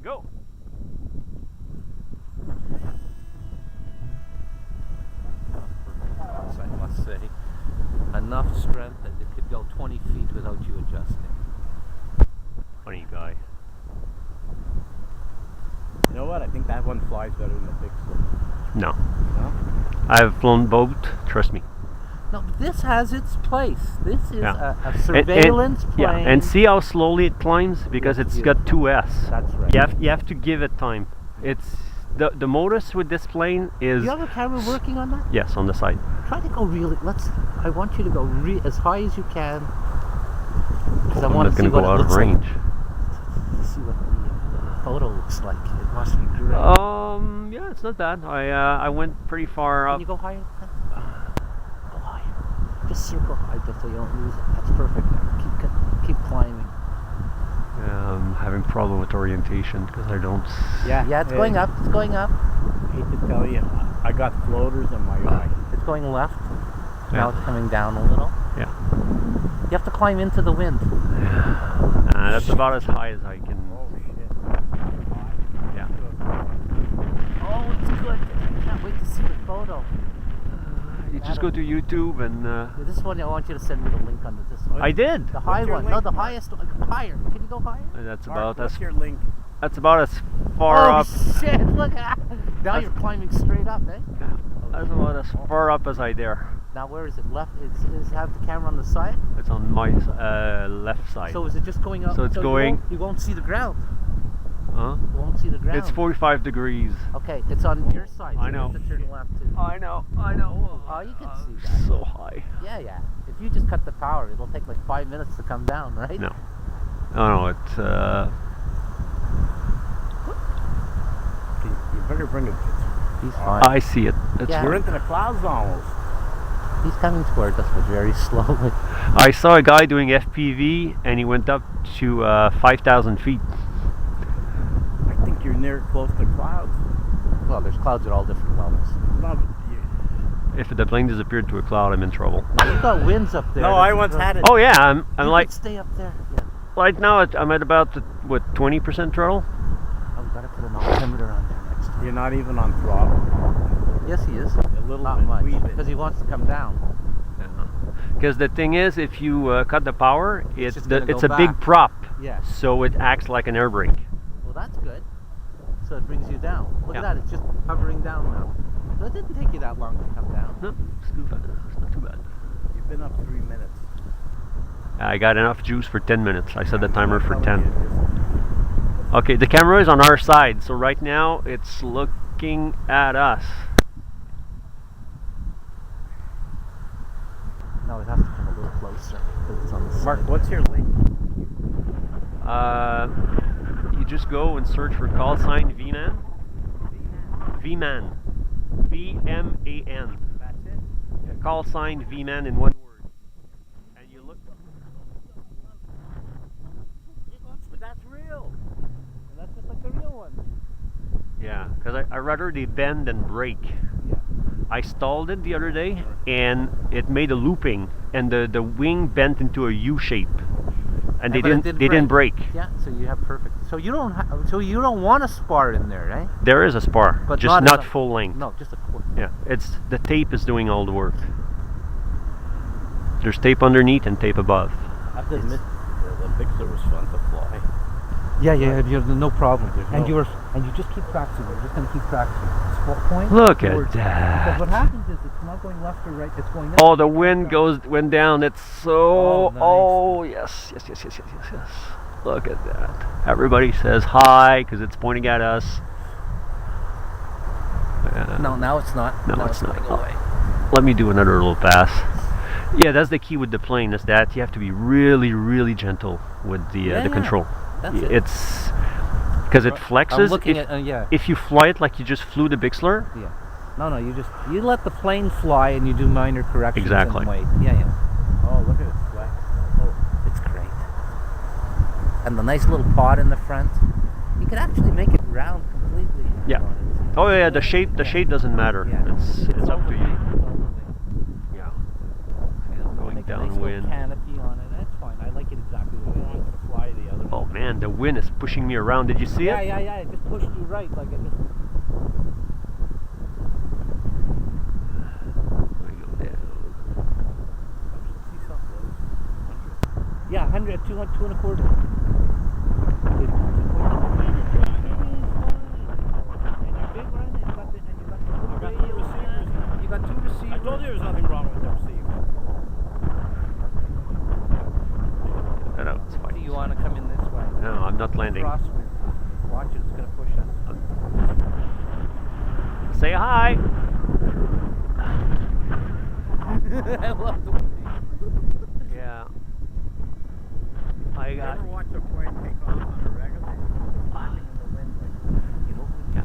Go. I must say, enough strength that it could go 20 feet without you adjusting. Funny guy. You know what? I think that one flies better than the big one. No. No? I've flown both, trust me. No, but this has its place. This is Yeah. a surveillance plane. Yeah, and see how slowly it climbs? Because It's it's got two S. That's right. You have to give it time. It's the modus with this plane is... You have a camera working on that? Yes, on the side. Try to go really, I want you to go as high as you can. Because I I'm want not to see going to what go it out of looks range. like. To see what the photo looks like. It must be great. Yeah, it's not bad. I went pretty far Can up. you go higher? Go higher. Just circle high just so you don't lose it. That's perfect. Keep climbing. I'm having problem with orientation because I don't... Yeah, it's going up. It's going up. I hate to tell you, I got floaters in my eye. It's going left. Yeah. Now it's coming down a little. Yeah. You have to climb into the wind. That's about as high as I can... Oh shit. Yeah. Oh, it's good. I can't wait to see the photo. You just go to YouTube and... This one, I want you to send me the link under this one. I did! The high your one. link, No, the Mark? highest one. Higher. Can you go higher? That's Mark, about what's as... your link? That's about as far Oh up... shit, look at that. Now you're climbing straight up, eh? That's about as far up as I dare. Now where is it? Left? Is have the camera on the side? It's on my left side. So is it just going up? So it's going- You won't see the ground. Huh? You won't see the ground. It's 45 degrees. Okay, it's on your side. So I know. You have to turn left too. I know. Oh, you can see that. So high. Yeah. If you just cut the power, it'll take like 5 minutes to come down, right? No. No, it's... You better bring it. He's fine. I see it. It's Yeah. We're into the clouds almost. He's coming towards us, but very slowly. I saw a guy doing FPV and he went up to 5,000 feet. I think you're near close to clouds. Well, there's clouds at all different levels. No, but If the plane disappeared to a cloud, I'm in trouble. Now you've got winds up there. no, I once had it. Oh yeah, I'm You like could stay up there. Yeah. right now I'm at about what 20% throttle. Oh, we gotta put an altimeter on there next time. You're not even on throttle. Yes, he is. A little Not bit, much, wee bit. because he wants to come down. Because the thing is, if you cut the power, It's it's just gonna it's go a big back. prop, Yeah. so it acts like an air brake. Well, that's good. So it brings you down. Look Yeah. at that. It's just hovering down now. So it didn't take you that long to come down. No, it's too bad. It's not too bad. You've been up 3 minutes. I got enough juice for 10 minutes. I set the timer for I'm 10. telling you, Okay, the camera is on our side, so right now it's looking at us. No, it has to come a little closer because it's on the side. Mark, what's your link? You just go and search for call sign VMAN. VMAN. V-M-A-N. That's it. Call sign VMAN in one word. And you look. But that's real. And that's just like the real one. Yeah, because I rather they bend than break. Yeah. I stalled it the other day and it made a looping and the wing bent into a U shape. And they But it didn't break. Yeah, so you have perfect. So you don't want a spar in there, right? There is a spar, But just not not as a- full length. No, just a quarter. Yeah, it's the tape is doing all the work. There's tape underneath and tape above. I have to admit, the Bixler was fun to fly. Yeah, you have no problem. There's And no- you just keep practicing. You're just gonna keep practicing. Spot point. Look at forward. that. Because what happens is it's not going left or right. It's going up. Oh, the wind went down. It's so. Oh, Yes. Look at that. Everybody says hi because it's pointing at us. No, now it's not. No, Now it's not. going away. Let me do another little pass. Yeah, that's the key with the plane. Is that you have to be really, really gentle with the control. That's it. It's because it flexes. I'm looking at If you fly it like you just flew the Bixler, yeah. No, you let the plane fly and you do minor corrections. Exactly. And wait. Yeah. Oh, look at it flex. Oh, it's great. And the nice little pod in the front. You could actually make it round completely. if you Yeah. wanted to. oh yeah, the shape doesn't matter. Yeah. It's all up the to way. you. It's all the way. Yeah. Make Going a nice little downwind. canopy on it. That's fine. I like it exactly the way it is. To fly the other Oh, man, the wind is pushing me around. Did you see it? Yeah. It just pushed you right, like it just. I go down. Yeah, 100, 200, 2 and a quarter. You got two receivers. I told you there was nothing wrong with the receiver. No, it's Do fine. you want to come in this way? No, I'm not landing. Cross with. Watch it, it's going to push us. Say hi. I love the Yeah. I got. Ever watch a plane take off on a regular?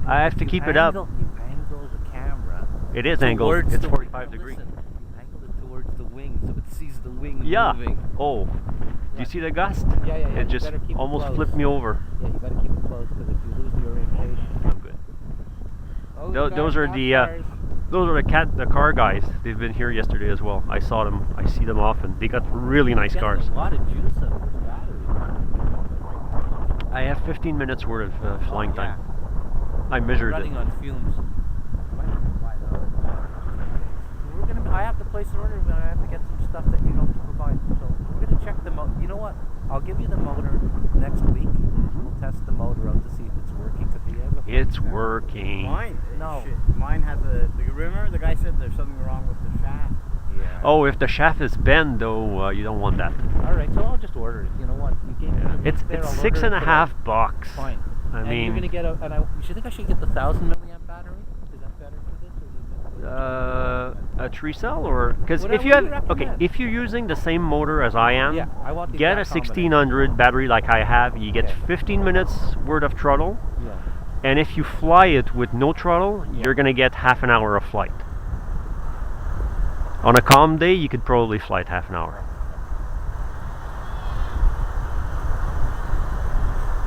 I have to keep it up. You angle the camera. It is angled. towards It's the- 45 degrees. Listen, you angle it towards the wing so it sees the wing Yeah. moving. Oh. Do you see the gust? Yeah. It You just better keep it almost close. flipped me over. Yeah, you gotta keep it close because if you lose the orientation. I'm good. Those are the car guys. They've been here yesterday as well. I saw them. I see them often. They got really nice cars. A lot of juice out of this battery. I have 15 minutes worth of flying Yeah. time. I measured it. Running on fumes. I have to place an order. I have to get some stuff that you don't provide. So we're gonna check the motor. You know what? I'll give you the motor next week. We'll test the motor out to see if it's working. Cause he has a It's working. Mine? No. Shit. Mine has remember the guy said there's something wrong with the shaft? Yeah. Oh, if the shaft is bent, though, you don't want that. All right. So I'll just order it. You know what? You gave me the link It's there, I'll order $6.5 it today. bucks. Fine. I And you're gonna mean, get a. And you should think I should get the 1,000 milliamp battery. Is that better for this? Or a 3-cell, or because if Whatever you have you recommend. if you're using the same motor as I am, yeah, I want the get a exact combination. 1600 battery like I have. You get Okay. 15 minutes worth of throttle, Yeah. and if you fly it with no throttle, Yeah. you're gonna get half an hour of flight. On a calm day, you could probably fly it half an hour.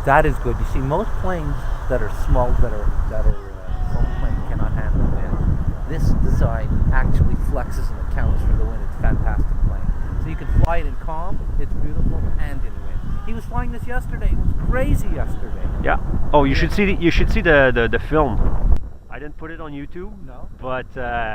That is good. You see, most planes that are small, that are small planes cannot handle wind. This design actually flexes and accounts for the wind. It's a fantastic plane. So you can fly it in calm, it's beautiful, and in wind. He was flying this yesterday. It was crazy yesterday. Yeah. Oh, you should see the film. I didn't put it on YouTube. No. But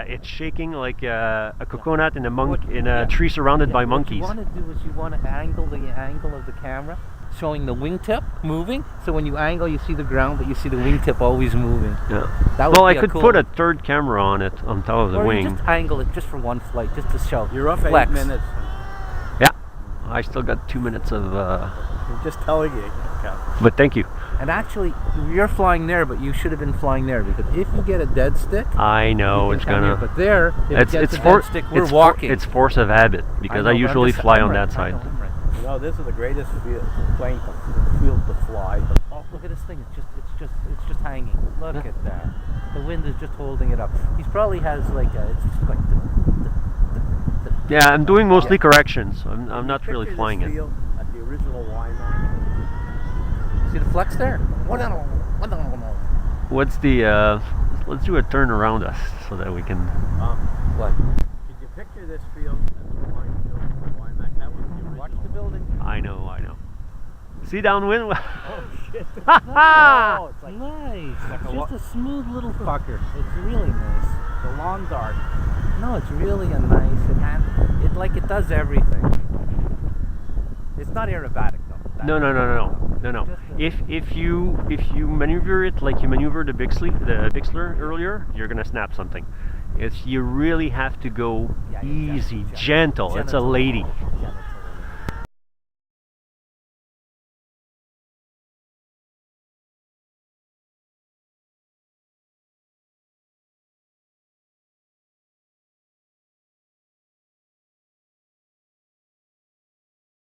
it's shaking like a coconut in a Yeah. tree surrounded by What monkeys. you want to do is you want to angle the angle of the camera, showing the wingtip moving. So when you angle, you see the ground, but you see the wingtip always moving. Yeah. That would Well, I be a could cool put a third camera on it on top of the or wing. you just angle it just for one flight, just to show. You're off flex. 8 minutes. Yeah. I still got 2 minutes of. I'm just telling you. Okay. But thank you. And actually, you're flying there, but you should have been flying there because if you get a dead stick, I know you it's can come here. gonna. But there, if it gets a dead stick, we're it's walking. it's force of habit because know, I but I'm usually just- fly I'm on right, that I know, side. I'm right. You know, this is the greatest plane field to fly. Oh, look at this thing! It's just hanging. Look at that. The wind is just holding it up. He probably has like a. It's just like. Yeah, I'm doing mostly Yeah. corrections. I'm not really Picture flying this it. field at the original Wyman. See the flex there? What's the? Let's do a turn around us so that we can. What? Could you picture this field as a flying field for Wyman? That was the original. Watch the building. I know. See downwind. Oh shit! Ha! Oh, it's like Nice. like a Just a smooth little fucker. It's really nice. the lawn dart. No, it's really a nice. It does everything. It's not aerobatic though. No. If you maneuver it like you maneuver the Bixler earlier, you're gonna snap something. You really have to go Yeah, you easy, got- gentle. It's a lady.